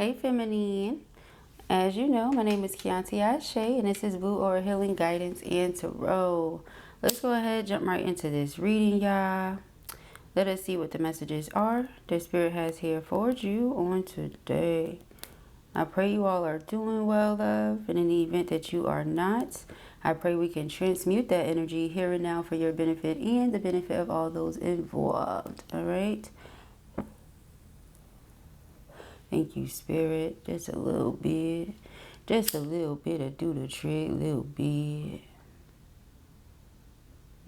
Hey feminine, as you know, my name is Kianti Ayshea and this is Blue Aura Healing Guidance and Tarot. Let's go ahead, jump right into this reading, y'all. Let us see what the messages are the Spirit has here for you on today. I pray you all are doing well, love, and in the event that you are not, I pray we can transmute that energy here and now for your benefit and the benefit of all those involved, all right? Thank you, Spirit. Just a little bit. Just a little bit to do the trick. Little bit.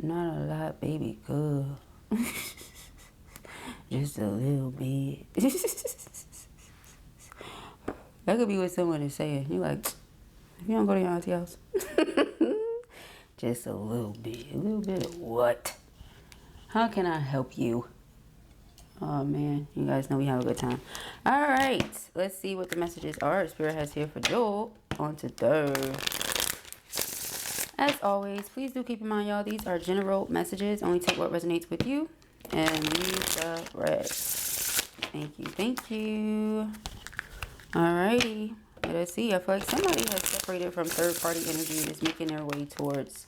Not a lot, baby girl. Just a little bit. That could be what someone is saying. You're like, if you don't go to your auntie's house. Just a little bit. A little bit of what? How can I help you? Oh man, you guys know we have a good time. All right, let's see what the messages are Spirit has here for Joel on today. As always, please do keep in mind, y'all, these are general messages. Only take what resonates with you and leave the rest. Thank you, thank you. Alrighty, let's see. I feel like somebody has separated from third-party energy and is making their way towards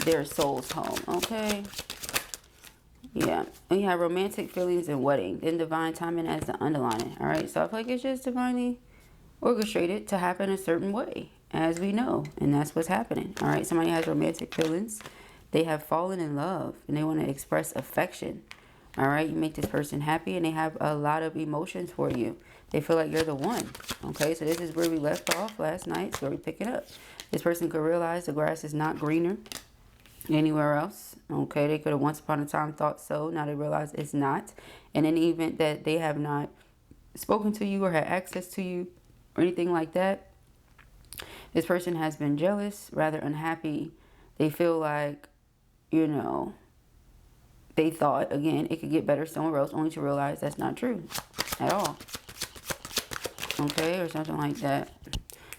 their soul's home, okay? Yeah, we have romantic feelings and wedding, then divine timing as the underlining. All right, so I feel like it's just divinely orchestrated to happen a certain way, as we know, and that's what's happening. All right, somebody has romantic feelings, they have fallen in love, and they want to express affection. All right, you make this person happy, and they have a lot of emotions for you. They feel like you're the one. Okay, so this is where we left off last night. So we pick it up. This person could realize the grass is not greener anywhere else. Okay, they could have once upon a time thought so. Now they realize it's not. And in the event that they have not spoken to you or had access to you or anything like that, this person has been jealous, rather unhappy. They feel like, you know, they thought, again, it could get better somewhere else, only to realize that's not true at all. Okay, or something like that.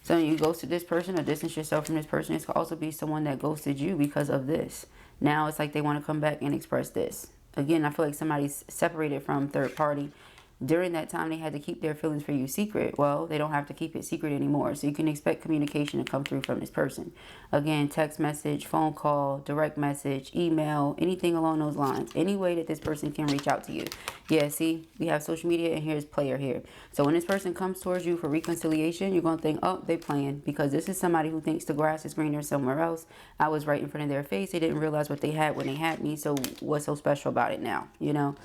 So you ghosted this person or distance yourself from this person. It could also be someone that ghosted you because of this. Now it's like they want to come back and express this. Again, I feel like somebody's separated from third party. During that time, they had to keep their feelings for you secret. Well, they don't have to keep it secret anymore. So you can expect communication to come through from this person. Again, text message, phone call, direct message, email, anything along those lines. Any way that this person can reach out to you. Yeah, see, we have social media and here's player here. So when this person comes towards you for reconciliation, you're going to think, oh, they playing. Because this is somebody who thinks the grass is greener somewhere else. I was right in front of their face. They didn't realize what they had when they had me. So what's so special about it now? You know?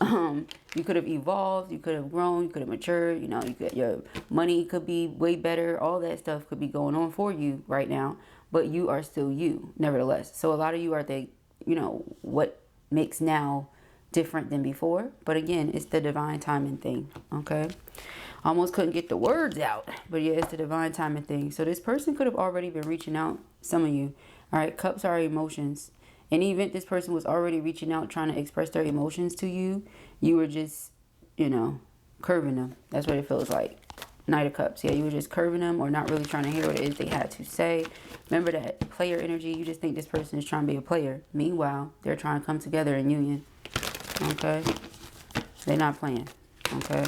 You could have evolved, you could have grown, you could have matured, you know, your money could be way better, all that stuff could be going on for you right now, but you are still you, nevertheless. So a lot of you are you know, what makes now different than before, but again, it's the divine timing thing, okay? Almost couldn't get the words out, but yeah, it's the divine timing thing. So this person could have already been reaching out, some of you, all right? Cups are emotions. In the event this person was already reaching out, trying to express their emotions to you, you were just, you know, curving them. That's what it feels like. Knight of Cups. Yeah, you were just curving them or not really trying to hear what it is they had to say. Remember that player energy. You just think this person is trying to be a player. Meanwhile, they're trying to come together in union. Okay? They're not playing. Okay?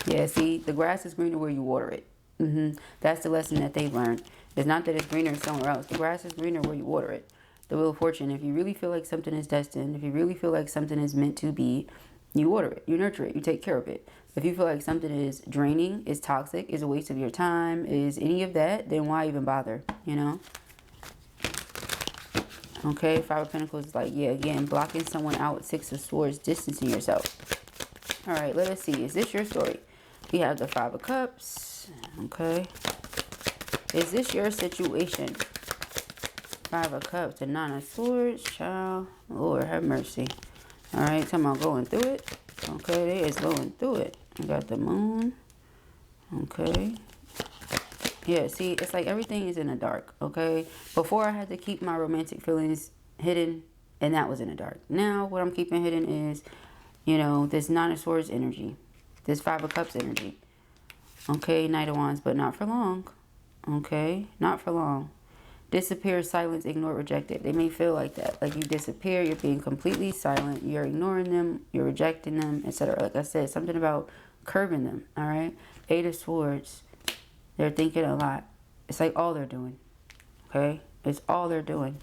Yeah, see, the grass is greener where you water it. That's the lesson that they learned. It's not that it's greener somewhere else. The grass is greener where you water it. The Wheel of Fortune. If you really feel like something is destined, if you really feel like something is meant to be, you water it. You nurture it. You take care of it. If you feel like something is draining, is toxic, is a waste of your time, is any of that, then why even bother? You know? Okay, Five of Pentacles is like, yeah, again, blocking someone out. Six of Swords, distancing yourself. All right, let us see. Is this your story? We have the Five of Cups. Okay. Is this your situation? Five of Cups, the Nine of Swords, child. Lord, have mercy. All right, talking about going through it. Okay, they is going through it. I got the Moon. Okay. Yeah, see, it's like everything is in the dark, okay? Before I had to keep my romantic feelings hidden, and that was in the dark. Now, what I'm keeping hidden is, you know, this Nine of Swords energy. This Five of Cups energy. Okay, Knight of Wands, but not for long. Okay, not for long. Disappear, silence, ignore, rejected. They may feel like that. Like you disappear, you're being completely silent, you're ignoring them, you're rejecting them, etc. Like I said, something about curving them, all right? Eight of Swords, they're thinking a lot. It's like all they're doing, okay? It's all they're doing.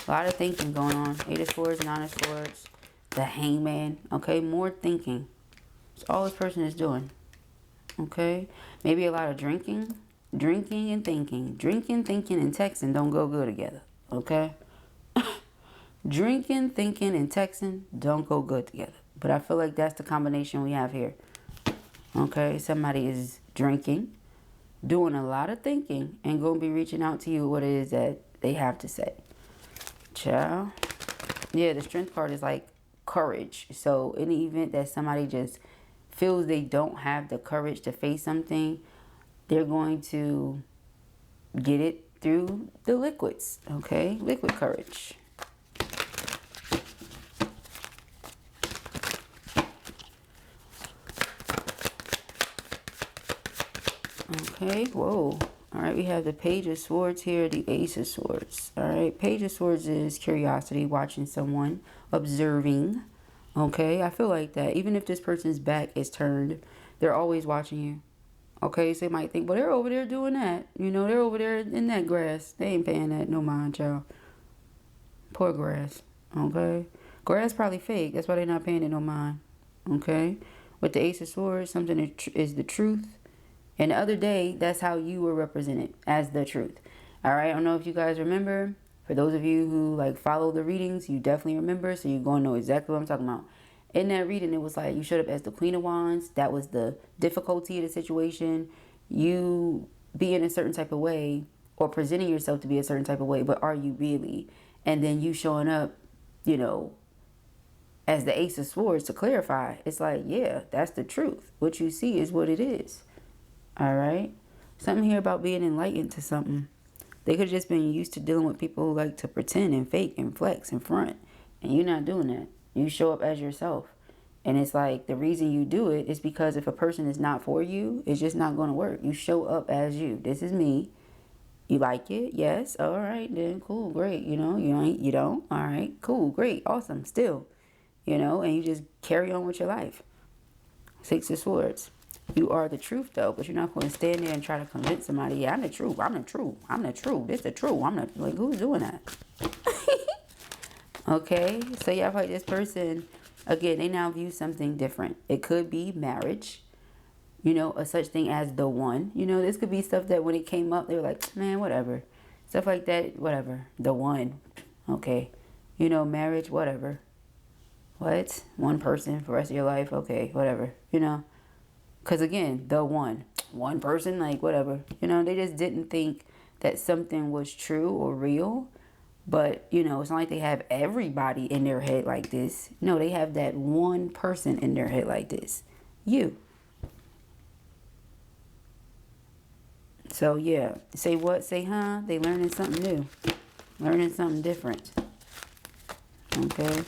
A lot of thinking going on. Eight of Swords, Nine of Swords, the Hangman, okay? More thinking. It's all this person is doing, okay? Maybe a lot of drinking and thinking. Drinking, thinking, and texting don't go good together, okay? Drinking, thinking, and texting don't go good together. But I feel like that's the combination we have here. Okay, somebody is drinking, doing a lot of thinking, and going to be reaching out to you what it is that they have to say. Ciao. Yeah, the Strength card is like courage. So in the event that somebody just feels they don't have the courage to face something, they're going to get it through the liquids. Okay, liquid courage. Okay, whoa. All right, we have the Page of Swords here, the Ace of Swords. All right, Page of Swords is curiosity, watching someone, observing. Okay, I feel like that. Even if this person's back is turned, they're always watching you. Okay, so you might think, well, they're over there doing that. You know, they're over there in that grass. They ain't paying that no mind, y'all. Poor grass. Okay, grass probably fake. That's why they're not paying it no mind. Okay, with the Ace of Swords, something is the truth. And the other day, that's how you were represented, as the truth. All right, I don't know if you guys remember. For those of you who like follow the readings, you definitely remember. So you're going to know exactly what I'm talking about. In that reading, it was like you showed up as the Queen of Wands. That was the difficulty of the situation. You being a certain type of way or presenting yourself to be a certain type of way. But are you really? And then you showing up, you know, as the Ace of Swords to clarify. It's like, yeah, that's the truth. What you see is what it is. All right. Something here about being enlightened to something. They could have just been used to dealing with people who like to pretend and fake and flex and front. And you're not doing that. You show up as yourself. And it's like the reason you do it is because if a person is not for you, it's just not going to work. You show up as you. This is me. You like it? Yes. All right. Then cool. Great. You know, you don't. All right. Cool. Great. Awesome. Still, you know, and you just carry on with your life. Six of Swords. You are the truth, though, but you're not going to stand there and try to convince somebody, yeah, I'm the truth, I'm the truth, I'm the truth, this the truth, I'm not, like, who's doing that? Okay, so you have like this person, again, they now view something different. It could be marriage, you know, a such thing as the one. You know, this could be stuff that when it came up, they were like, man, whatever. Stuff like that, whatever. The one, okay. You know, marriage, whatever. What? One person for the rest of your life, okay, whatever, you know. Because again, the one person, like whatever, you know, they just didn't think that something was true or real. But, you know, it's not like they have everybody in their head like this. No, they have that one person in their head like this. You. So, yeah. Say what? Say huh? They learning something new. Learning something different. Okay.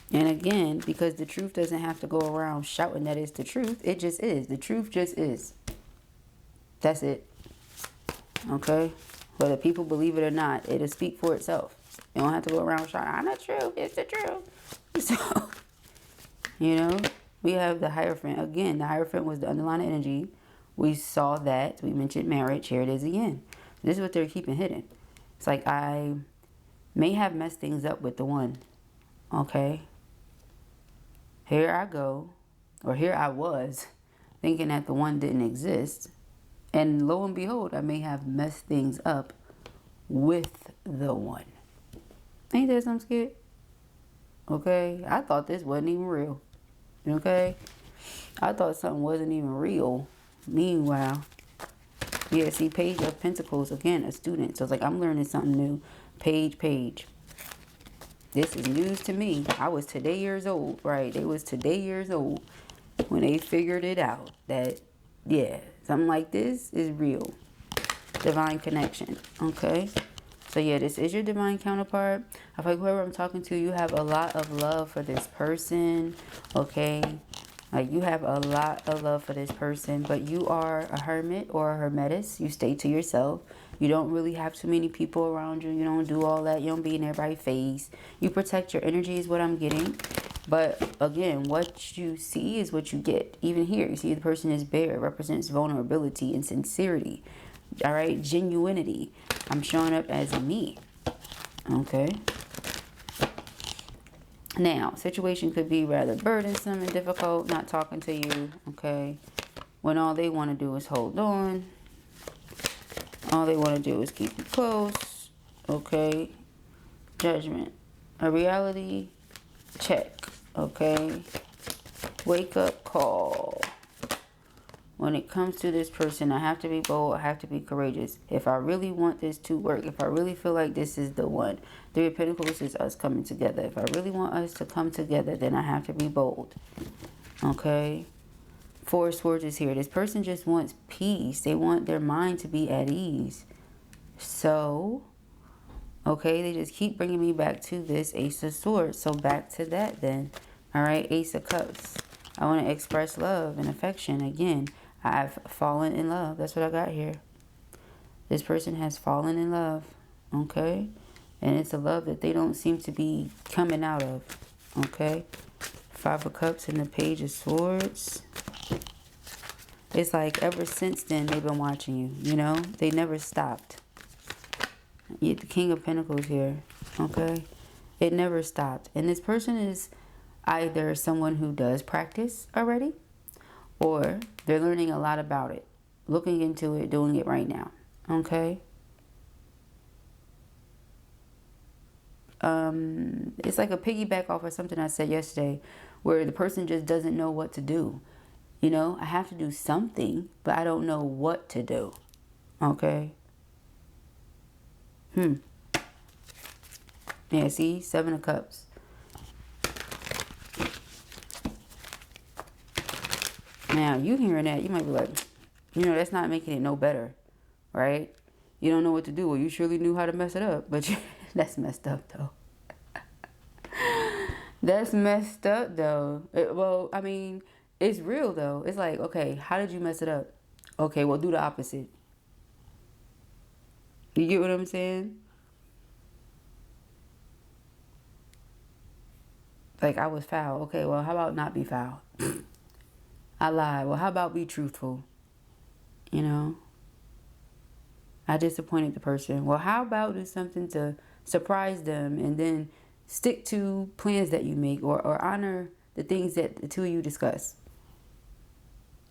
And again, because the truth doesn't have to go around shouting that it's the truth. It just is. The truth just is. That's it. Okay? Whether people believe it or not, it'll speak for itself. You don't have to go around shouting, I'm the truth. It's the truth. So, you know, we have the Hierophant. Again, the Hierophant was the underlying energy. We saw that. We mentioned marriage. Here it is again. This is what they're keeping hidden. It's like I may have messed things up with the one. Okay? Here I go, or here I was, thinking that the one didn't exist. And lo and behold, I may have messed things up with the one. Ain't that something scared? Okay? I thought this wasn't even real. Okay? I thought something wasn't even real. Meanwhile, yeah, see, Page of Pentacles, again, a student. So it's like I'm learning something new. Page. This is news to me. I was today years old, right? They was today years old when they figured it out that, yeah, something like this is real. Divine connection, okay? So, yeah, this is your divine counterpart. I feel like whoever I'm talking to, you have a lot of love for this person, okay? Like, you have a lot of love for this person, but you are a hermit or a hermetess. You stay to yourself. You don't really have too many people around you. You don't do all that. You don't be in everybody's face. You protect your energy is what I'm getting. But again, what you see is what you get. Even here, you see the person is bare. It represents vulnerability and sincerity. All right, genuinity. I'm showing up as me. Okay. Now, situation could be rather burdensome and difficult, not talking to you, okay? When all they want to do is hold on. All they want to do is keep you close, okay? Judgment. A reality check, okay? Wake up call. When it comes to this person, I have to be bold. I have to be courageous. If I really want this to work, if I really feel like this is the one. Three of Pentacles is us coming together. If I really want us to come together, then I have to be bold. Okay? Four of Swords is here. This person just wants peace. They want their mind to be at ease. So, okay, they just keep bringing me back to this Ace of Swords. So back to that then. All right, Ace of Cups. I want to express love and affection again. I've fallen in love. That's what I got here. This person has fallen in love. Okay? And it's a love that they don't seem to be coming out of. Okay? Five of Cups and the Page of Swords. It's like ever since then they've been watching you. You know? They never stopped. You get the King of Pentacles here. Okay? It never stopped. And this person is either someone who does practice already, or they're learning a lot about it, looking into it, doing it right now. Okay? It's like a piggyback off of something I said yesterday, where the person just doesn't know what to do. You know, I have to do something, but I don't know what to do. Okay? Yeah, see? Seven of Cups. Now, you hearing that, you might be like, you know, that's not making it no better, right? You don't know what to do. Well, you surely knew how to mess it up, but that's messed up, though. That's messed up, though. Well, I mean, it's real, though. It's like, okay, how did you mess it up? Okay, well, do the opposite. You get what I'm saying? Like, I was foul. Okay, well, how about not be foul? I lied. Well, how about be truthful? You know? I disappointed the person. Well, how about do something to surprise them and then stick to plans that you make, or honor the things that the two of you discuss?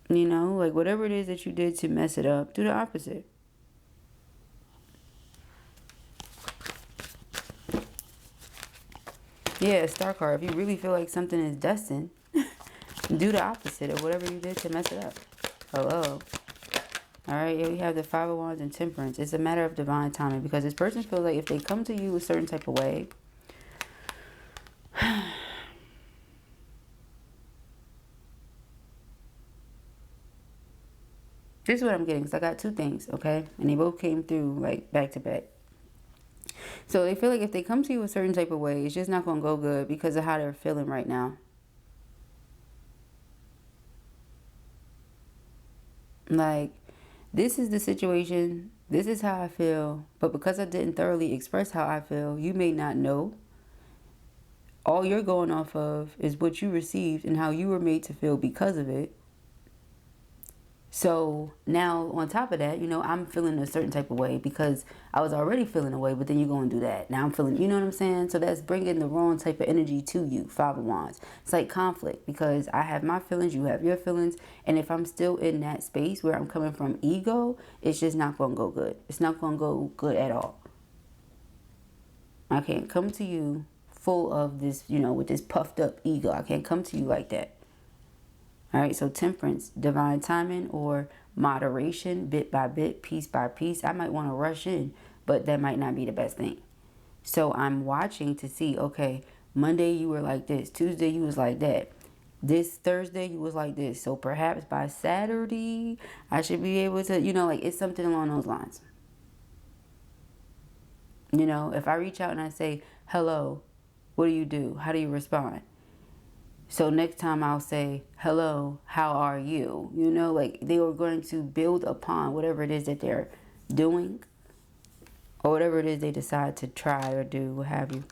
You know? Like, whatever it is that you did to mess it up, do the opposite. Yeah, Star card. If you really feel like something is destined, do the opposite of whatever you did to mess it up. Hello. Alright, yeah, we have the Five of Wands and Temperance. It's a matter of divine timing, because this person feels like if they come to you a certain type of way, this is what I'm getting, because I got two things, okay? And they both came through like back to back. So they feel like if they come to you a certain type of way, it's just not going to go good because of how they're feeling right now. Like, this is the situation. This is how I feel. But because I didn't thoroughly express how I feel, you may not know. All you're going off of is what you received and how you were made to feel because of it. So now on top of that, you know, I'm feeling a certain type of way because I was already feeling a way, but then you're going to do that. Now I'm feeling, you know what I'm saying? So that's bringing the wrong type of energy to you, Five of Wands. It's like conflict, because I have my feelings, you have your feelings. And if I'm still in that space where I'm coming from ego, it's just not going to go good. It's not going to go good at all. I can't come to you full of this, you know, with this puffed up ego. I can't come to you like that. All right, so Temperance, divine timing or moderation, bit by bit, piece by piece. I might want to rush in, but that might not be the best thing. So I'm watching to see, okay, Monday you were like this. Tuesday you was like that. This Thursday you was like this. So perhaps by Saturday I should be able to, you know, like it's something along those lines. You know, if I reach out and I say, hello, what do you do? How do you respond? So next time I'll say, hello, how are you? You know, like they are going to build upon whatever it is that they're doing, or whatever it is they decide to try or do, what have you.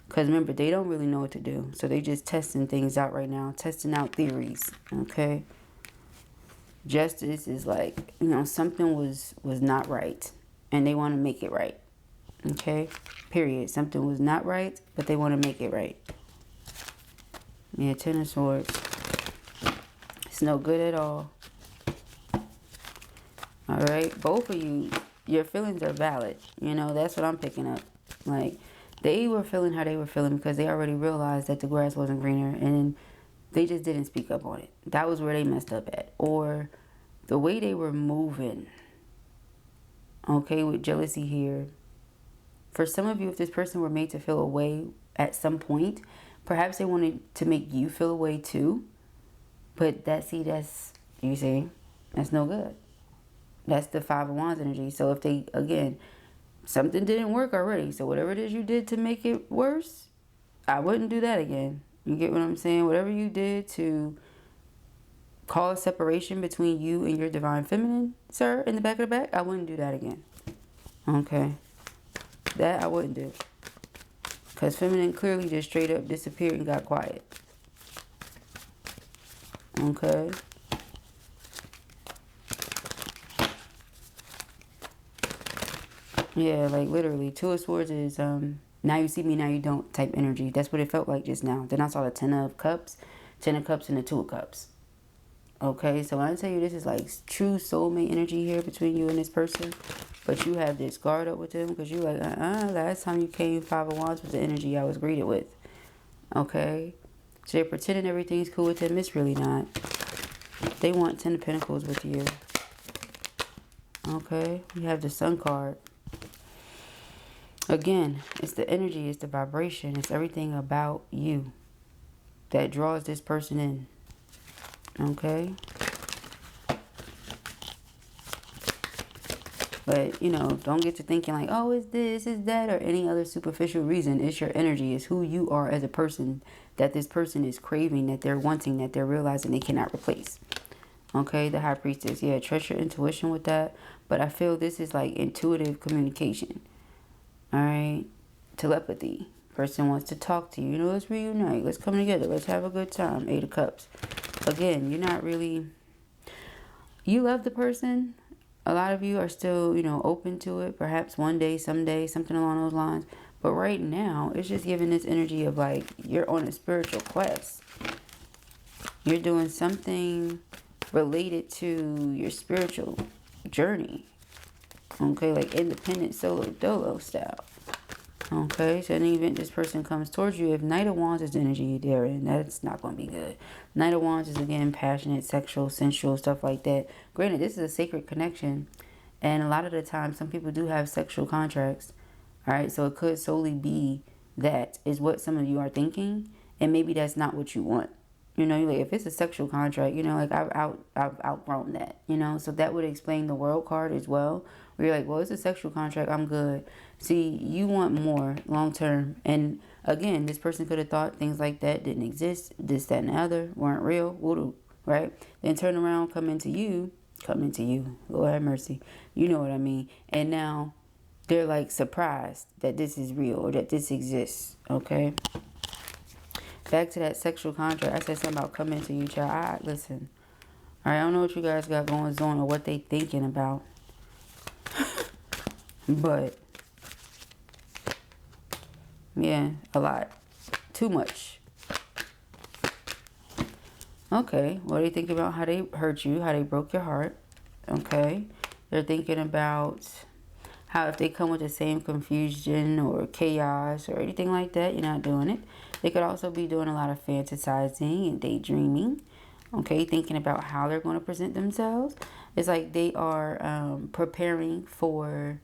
Because remember, they don't really know what to do. So they just testing things out right now, testing out theories, okay? Justice is like, you know, something was not right, and they want to make it right, okay? Period. Something was not right, but they want to make it right. Yeah, Ten of Swords. It's no good at all. All right? Both of you, your feelings are valid. You know, that's what I'm picking up. Like, they were feeling how they were feeling because they already realized that the grass wasn't greener, and they just didn't speak up on it. That was where they messed up at. Or the way they were moving. Okay, with jealousy here. For some of you, if this person were made to feel a way at some point, perhaps they wanted to make you feel a way too. But that's no good. That's the Five of Wands energy. So if they, again, something didn't work already. So whatever it is you did to make it worse, I wouldn't do that again. You get what I'm saying? Whatever you did to cause separation between you and your divine feminine, sir, in the back of the back, I wouldn't do that again. Okay. That I wouldn't do. Because feminine clearly just straight up disappeared and got quiet. Okay. Yeah, like literally. Two of Swords is now you see me, now you don't type energy. That's what it felt like just now. Then I saw the Ten of Cups and the Two of Cups. Okay, so when I tell you this is like true soulmate energy here between you and this person, but you have this guard up with them because you're like, last time you came, Five of Wands was the energy I was greeted with. Okay, so they're pretending everything's cool with them. It's really not. They want 10 of Pentacles with you. Okay, we have the Sun card. Again, it's the energy, it's the vibration, it's everything about you that draws this person in. Okay. But, you know, don't get to thinking like, oh, it's this, it's that, or any other superficial reason. It's your energy. It's who you are as a person that this person is craving, that they're wanting, that they're realizing they cannot replace. Okay, the High Priestess. Yeah, trust your intuition with that. But I feel this is like intuitive communication. All right. Telepathy. Person wants to talk to you. You know, let's reunite. Let's come together. Let's have a good time. Eight of Cups. Again, you're not really... You love the person. A lot of you are still, you know, open to it. Perhaps one day, someday, something along those lines. But right now, it's just giving this energy of like, you're on a spiritual quest. You're doing something related to your spiritual journey. Okay, like independent solo dolo style. Okay, so in the event this person comes towards you, if Knight of Wands is the energy they're in, that's not going to be good. Knight of Wands is, again, passionate, sexual, sensual, stuff like that. Granted, this is a sacred connection, and a lot of the time, some people do have sexual contracts. All right, so it could solely be that is what some of you are thinking, and maybe that's not what you want. You know, like if it's a sexual contract, you know, like I've outgrown that, you know, so that would explain the World card as well. Where you're like, well, it's a sexual contract, I'm good. See, you want more long term. And again, this person could have thought things like that didn't exist, this, that, and the other weren't real, voodoo, right? Then turn around, come into you, Lord have mercy. You know what I mean? And now they're like surprised that this is real or that this exists, okay? Back to that sexual contract. I said something about coming to you, child. Listen. All right, I don't know what you guys got going on or what they thinking about. But, yeah, a lot. Too much. Okay, what do you think about how they hurt you, how they broke your heart? Okay, they're thinking about how if they come with the same confusion or chaos or anything like that, you're not doing it. They could also be doing a lot of fantasizing and daydreaming. Okay, thinking about how they're going to present themselves. It's like they are preparing for...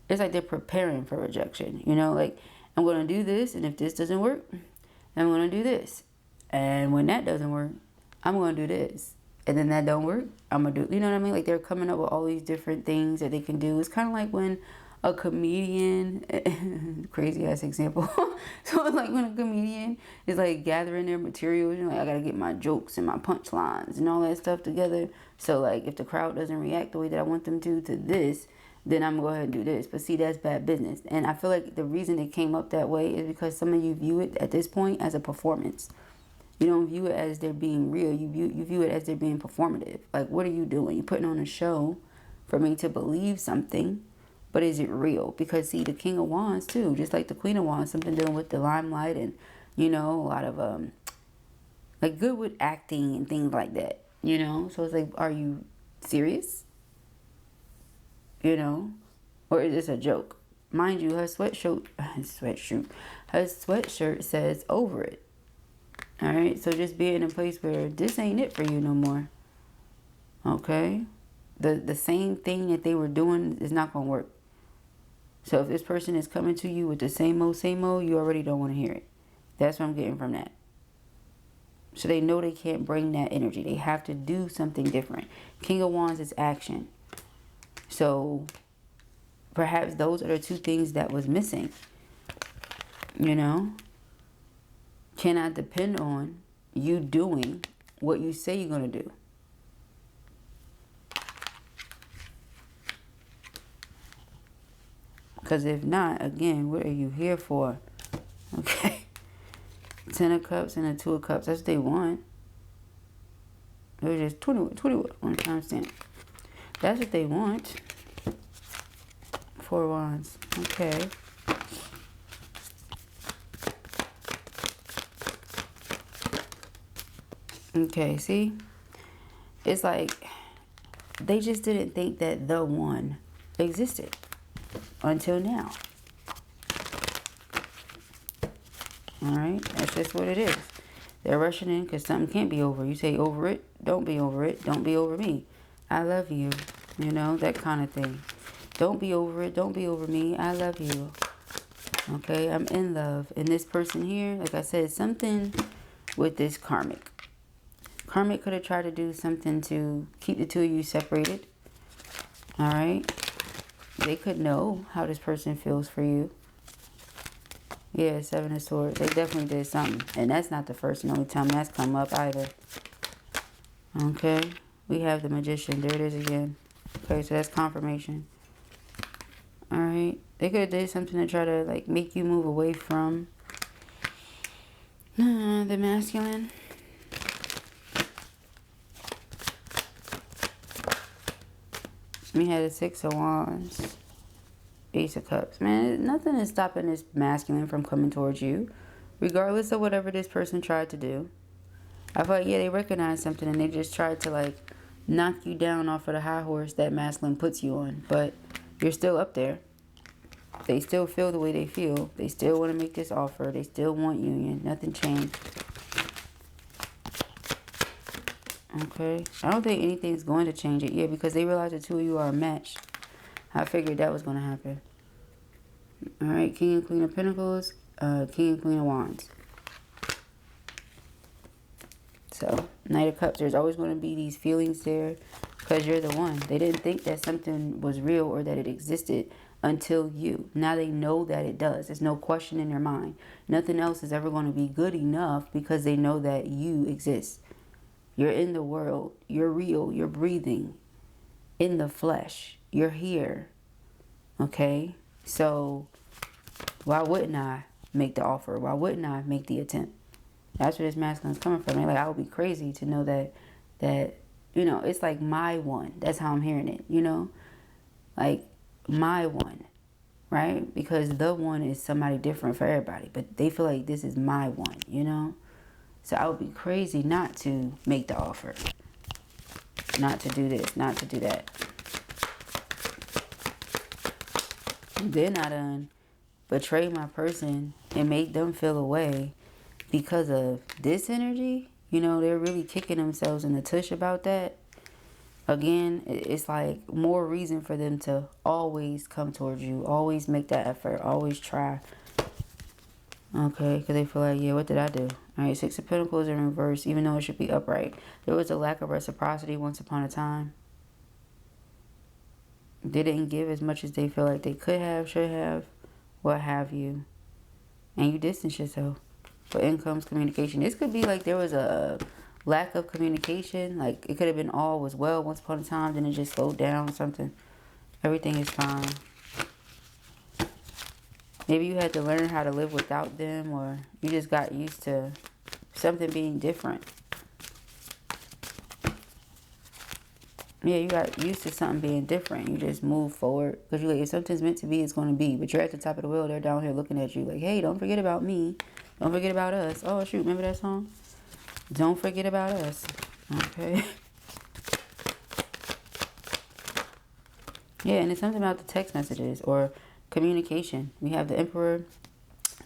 It's like they're preparing for rejection. You know, like, I'm going to do this, and if this doesn't work, I'm going to do this. And when that doesn't work, I'm going to do this. And then that don't work, I'm going to do... You know what I mean? Like, they're coming up with all these different things that they can do. It's kind of like when a comedian, crazy ass example. So it's like when a comedian is like gathering their materials, you know, like I gotta get my jokes and my punchlines and all that stuff together. So like if the crowd doesn't react the way that I want them to this, then I'm gonna go ahead and do this. But see, that's bad business. And I feel like the reason it came up that way is because some of you view it at this point as a performance. You don't view it as they're being real. You view it as they're being performative. Like, what are you doing? You're putting on a show for me to believe something. But is it real? Because see, the King of Wands too, just like the Queen of Wands, something dealing with the limelight and, you know, a lot of like good with acting and things like that. You know, so it's like, are you serious? You know, or is this a joke? Mind you, her sweatshirt says over it. All right, so just be in a place where this ain't it for you no more. Okay, the same thing that they were doing is not gonna work. So if this person is coming to you with the same old, you already don't want to hear it. That's what I'm getting from that. So they know they can't bring that energy. They have to do something different. King of Wands is action. So perhaps those are the two things that was missing. You know? Can I depend on you doing what you say you're going to do? Because if not, again, what are you here for? Okay. 10 of Cups and a 2 of Cups. That's what they want. It was just 21 on the timestamp. That's what they want. 4 of Wands. Okay. Okay, see? It's like they just didn't think that the one existed until now. Alright, that's just what it is. They're rushing in because something can't be over. You say over it, don't be over it, don't be over me. I love you, you know, that kind of thing. Don't be over it, don't be over me, I love you. Okay, I'm in love. And this person here, like I said, something with this karmic. Karmic could have tried to do something to keep the two of you separated. Alright. They could know how this person feels for you. Yeah, 7 of Swords. They definitely did something. And that's not the first and only time that's come up either. Okay. We have the Magician. There it is again. Okay, so that's confirmation. Alright. They could have did something to try to like make you move away from the masculine. We had a 6 of Wands. Ace of Cups. Man, nothing is stopping this masculine from coming towards you. Regardless of whatever this person tried to do. I feel like, yeah, they recognize something and they just tried to, like, knock you down off of the high horse that masculine puts you on. But you're still up there. They still feel the way they feel. They still want to make this offer. They still want union. Nothing changed. Okay. I don't think anything's going to change it. Yeah, because they realize the two of you are a match. I figured that was going to happen. Alright, King and Queen of Pentacles. King and Queen of Wands. So, Knight of Cups. There's always going to be these feelings there. Because you're the one. They didn't think that something was real or that it existed until you. Now they know that it does. There's no question in their mind. Nothing else is ever going to be good enough because they know that you exist. You're in the world. You're real. You're breathing. In the flesh. You're here. Okay? So, why wouldn't I make the offer? Why wouldn't I make the attempt? That's where this masculine's coming from. Like, I would be crazy to know that, you know, it's like my one. That's how I'm hearing it, you know? Like, my one. Right? Because the one is somebody different for everybody. But they feel like this is my one, you know? So I would be crazy not to make the offer. Not to do this, not to do that. Then I done betray my person and make them feel away because of this energy. You know, they're really kicking themselves in the tush about that. Again, it's like more reason for them to always come towards you. Always make that effort. Always try. Okay, because they feel like, yeah, what did I do? Alright, 6 of Pentacles in reverse, even though it should be upright. There was a lack of reciprocity once upon a time. They didn't give as much as they feel like they could have, should have, what have you. And you distance yourself. For incomes, communication. This could be like there was a lack of communication. Like it could have been all was well once upon a time, then it just slowed down or something. Everything is fine. Maybe you had to learn how to live without them, or you just got used to something being different. Yeah, you got used to something being different. You just move forward. Because you're like, if something's meant to be, it's going to be. But you're at the top of the wheel. They're down here looking at you like, hey, don't forget about me. Don't forget about us. Oh, shoot. Remember that song? Don't forget about us. Okay. Yeah, and it's something about the text messages or communication. We have the Emperor,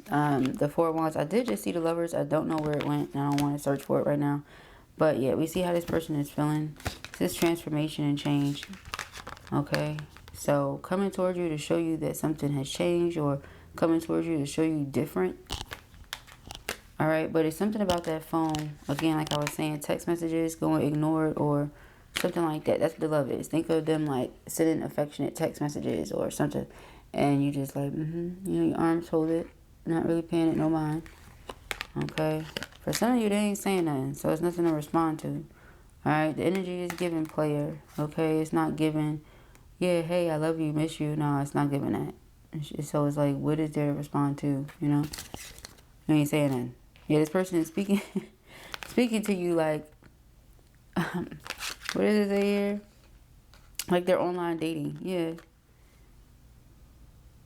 the Four of Wands. I did just see the Lovers. I don't know where it went. I don't want to search for it right now. But yeah, we see how this person is feeling. This transformation and change. Okay. So coming towards you to show you that something has changed, or coming towards you to show you different. All right. But it's something about that phone. Again, like I was saying, text messages going ignored or something like that. That's what the love is. Think of them like sending affectionate text messages or something. And you just like, you know, your arms hold it. Not really paying it no mind. Okay. For some of you, they ain't saying nothing. So it's nothing to respond to. Alright, the energy is giving player. Okay, it's not giving, yeah, hey, I love you, miss you. No, it's not giving that. So it's like, what is there to respond to? You know? You ain't saying nothing. Yeah, this person is speaking speaking to you like, what does it say here? Like they're online dating. Yeah.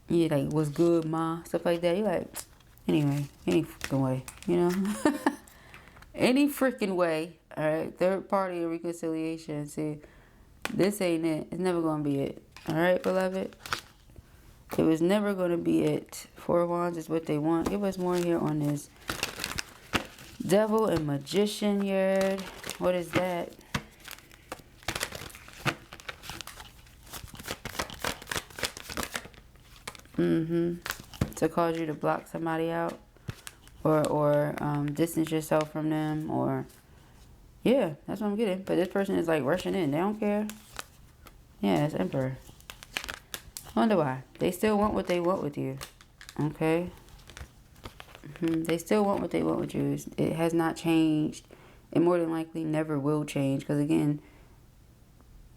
Yeah, like, what's good, ma? Stuff like that. You're like, anyway, any freaking way, you know? Any freaking way. Alright, third party reconciliation. See, this ain't it. It's never going to be it. Alright, beloved? It was never going to be it. Four of Wands is what they want. Give us more here on this. Devil and Magician here. What is that? To cause you to block somebody out. Or distance yourself from them. Or... yeah, that's what I'm getting. But this person is like rushing in. They don't care. Yeah, it's Emperor. I wonder why. They still want what they want with you. Okay? They still want what they want with you. It has not changed. It more than likely never will change. Because again,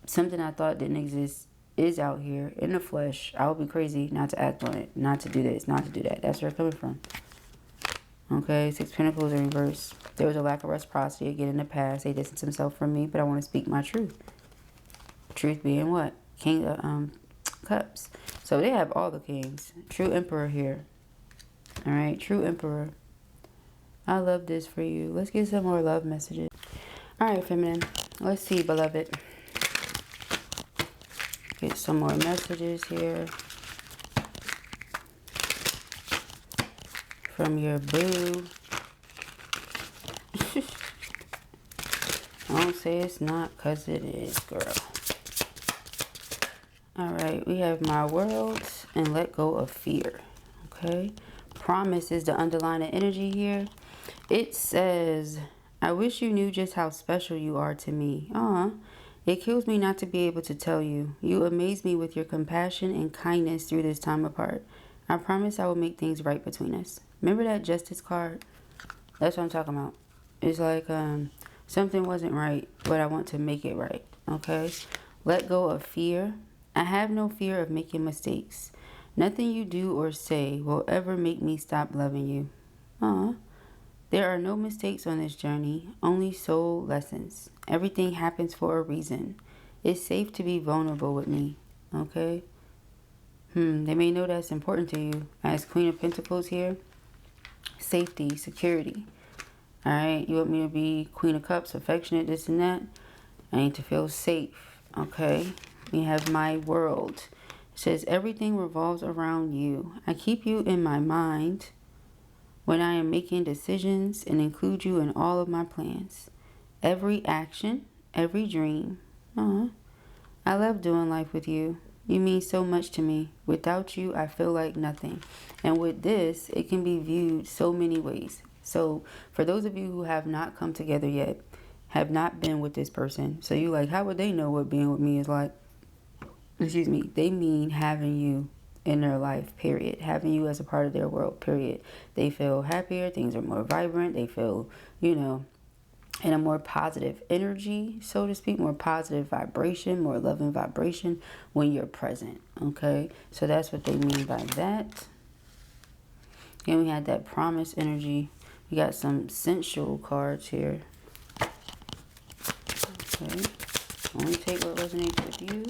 something I thought didn't exist is out here in the flesh. I would be crazy not to act on it. Not to do this. Not to do that. That's where it's coming from. Okay, Six of Pentacles in reverse. There was a lack of reciprocity again in the past. They distanced themselves from me, but I want to speak my truth. Truth being what? King of Cups. So they have all the kings. True Emperor here. Alright, True Emperor. I love this for you. Let's get some more love messages. Alright, feminine. Let's see, beloved. Get some more messages here. From your boo. Don't say it's not, because it is, girl. Alright, we have my world and let go of fear. Okay. Promise is the underlying energy here. It says, I wish you knew just how special you are to me. It kills me not to be able to tell you. You amaze me with your compassion and kindness through this time apart. I promise I will make things right between us. Remember that Justice card? That's what I'm talking about. It's like something wasn't right, but I want to make it right. Okay? Let go of fear. I have no fear of making mistakes. Nothing you do or say will ever make me stop loving you. There are no mistakes on this journey, only soul lessons. Everything happens for a reason. It's safe to be vulnerable with me. Okay? They may know that's important to you. As Queen of Pentacles here. Safety, security. Alright, you want me to be Queen of Cups, affectionate, this and that. I need to feel safe. Okay? We have my world. It says, everything revolves around you. I keep you in my mind when I am making decisions and include you in all of my plans. Every action, every dream. I love doing life with you. You mean so much to me. Without you, I feel like nothing. And with this, it can be viewed so many ways. So for those of you who have not come together yet, have not been with this person, so you like, how would they know what being with me is like? excuse me, they mean having you in their life, period. Having you as a part of their world, period. They feel happier, things are more vibrant, they feel, you know, in a more positive energy, so to speak, more positive vibration, more loving vibration when you're present, okay? So that's what they mean by that. Then we had that promise energy. We got some sensual cards here. Okay. Only take what resonates with you.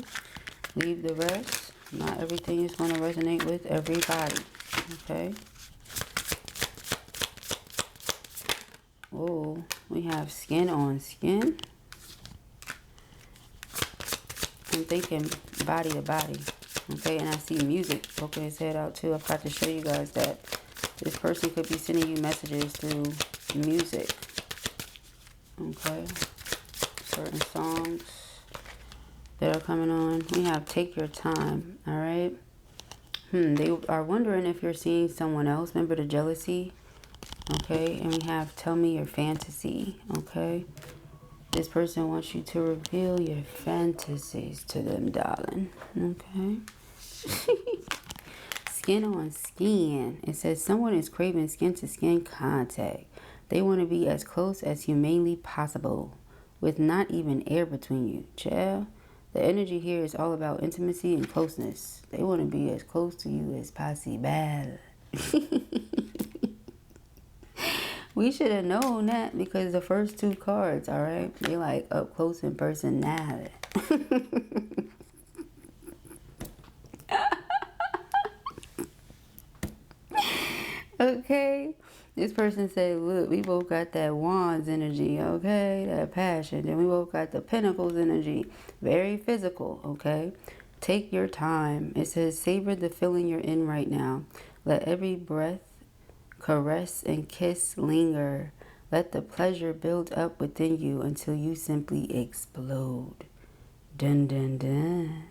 Leave the rest. Not everything is going to resonate with everybody. Okay. Oh, we have skin on skin. I'm thinking body to body. Okay, and I see music poking his head out too. I've got to show you guys that this person could be sending you messages through music. Okay. Certain songs that are coming on. We have take your time. All right. They are wondering if you're seeing someone else. Remember the jealousy. Okay. And we have tell me your fantasy. Okay. This person wants you to reveal your fantasies to them, darling. Okay. Skin on skin. It says someone is craving skin-to-skin contact. They want to be as close as humanly possible with not even air between you. Child, the energy here is all about intimacy and closeness. They want to be as close to you as possible. We should have known that because the first two cards, all right? They like up close and personality. Okay, this person said, look, we both got that wands energy, okay, that passion. And we both got the pentacles energy, very physical, okay. Take your time. It says, savor the feeling you're in right now. Let every breath, caress, and kiss linger. Let the pleasure build up within you until you simply explode. Dun, dun, dun.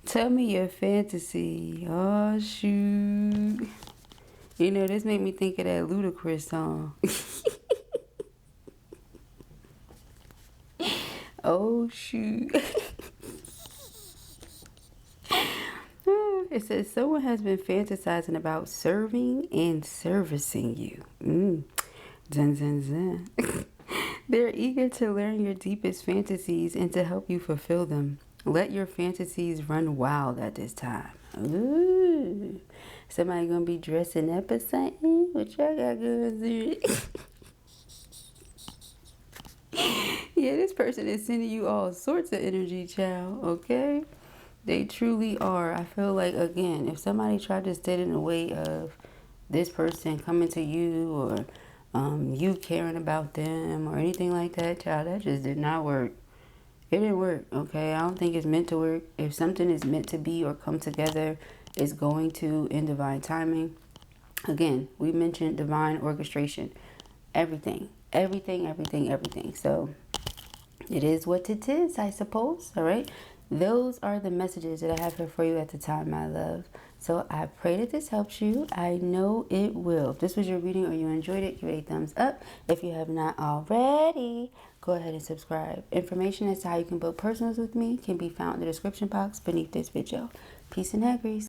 Tell me your fantasy. Oh, shoot. You know, this made me think of that Ludacris song. Oh, shoot. It says someone has been fantasizing about serving and servicing you. Zun, zun, zun. They're eager to learn your deepest fantasies and to help you fulfill them. Let your fantasies run wild at this time. Ooh. Somebody gonna be dressing up or something? What y'all got going on? Yeah, this person is sending you all sorts of energy, child. Okay? They truly are. I feel like, again, if somebody tried to stand in the way of this person coming to you or you caring about them or anything like that, child, that just did not work. It didn't work, okay? I don't think it's meant to work. If something is meant to be or come together, it's going to in divine timing. Again, we mentioned divine orchestration. Everything. So it is what it is, I suppose, all right? Those are the messages that I have here for you at the time, my love. So I pray that this helps you. I know it will. If this was your reading or you enjoyed it, give it a thumbs up. If you have not already, go ahead and subscribe. Information as to how you can book personals with me can be found in the description box beneath this video. Peace and hair grease.